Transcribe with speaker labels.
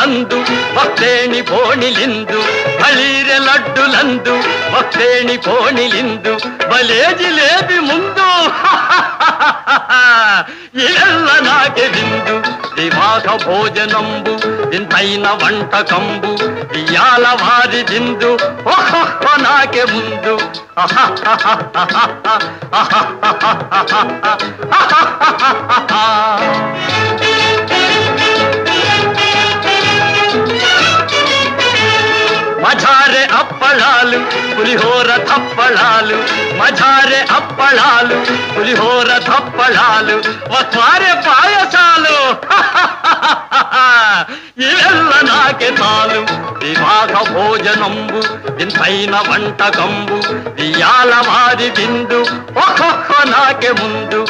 Speaker 1: లడ్డులందు భక్తేణి పోణిలిందు బళీరె లడ్డులందు భక్తేణి పోణిలిందు బలే జిలేబి ముందు ఇళ్ళ నాకే విందు దివాక భోజనంబు ఇంతైన వంటకంబు ఇయాల వారి దిందు ఓహో నాకే ముందు మజారే అప్పళాలు పులిహోర తప్పళాలు మజారే అప్పళాలు పులిహోర తప్పళాలు వస్వారే పాయసాలు ఇవెల్ల నాకే తాలు వివాహ భోజనంబు ఇంతైన వంటకంబు ఇయాల వారి బిందు ఒక్కొక్క నాకే ముందు